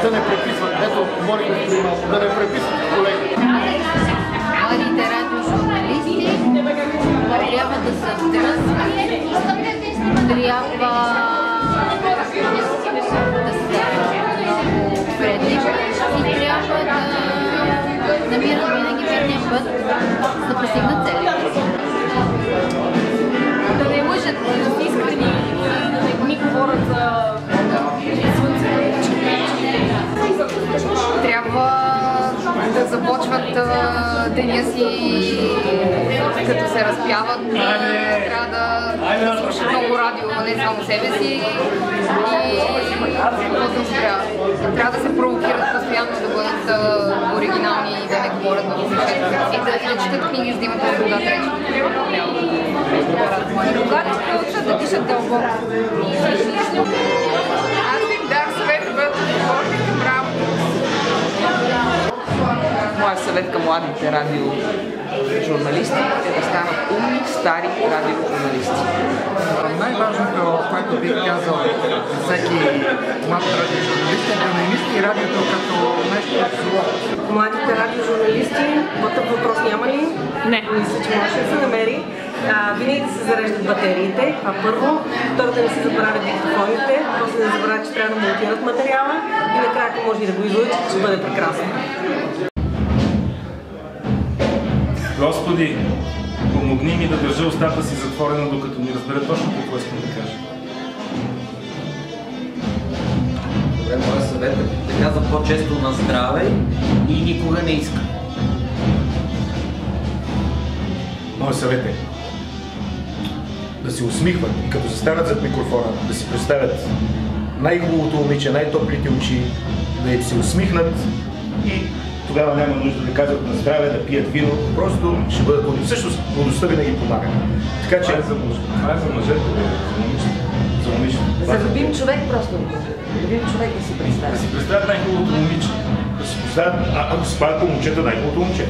да не преписват. Ето, говорим да не преписват, колеги. Младите радиожурналисти трябва да са дръзки, трябва да са много предливи и трябва да намират винаги верния път да постигнат целите си. Да не лъжат, да са искрени, да не ми говорят за трябва да започват деня си като се разпяват, трябва да слушат много радио, не само себе си и трябва да се провокират постоянно да бъдат оригинални и да не говорят много и да четат книги, за да имат резултат реч. Когато се научат да дишат дълбоко. Аз им дам съвет да бъдат отговорни към работа. Моят съвет към младите радиожурналисти е да станат умни, стари радиожурналисти. Най-важното, което бих казал за всеки млад радиожурналист е да не мисли радиото като нещо зло. Младите радиожурналисти, такъв въпрос няма ли? Не. Мисля, че може да се намери. Винаги да се зареждат батериите, първо, второ да не се забравят диктофоните, после да не забравят, че трябва да монтират материала и накрая, ако може и да го излъчат, ще бъде прекрасно. Господи, помогни ми да държа устата си затворена, докато ми разбера точно какво искам да кажа. Добре, моя съвет е да казвам по-често на здраве и никога не иска. Моят съвет е да се усмихват и като застанат зад микрофона, да си представят най-хубавото момиче, най-топлите очи, да им се усмихнат и тогава няма нужда да казват на здраве, да пият вино, просто ще бъдат млади. Всъщност, младостта винаги помага. Така че... Това е за мъжете, за момичета. За любим човек просто. Любим човек да си представя. Да си представят най-хубавото момиче. Да си поставят, ако се правят по момчета, най-хубавото момче.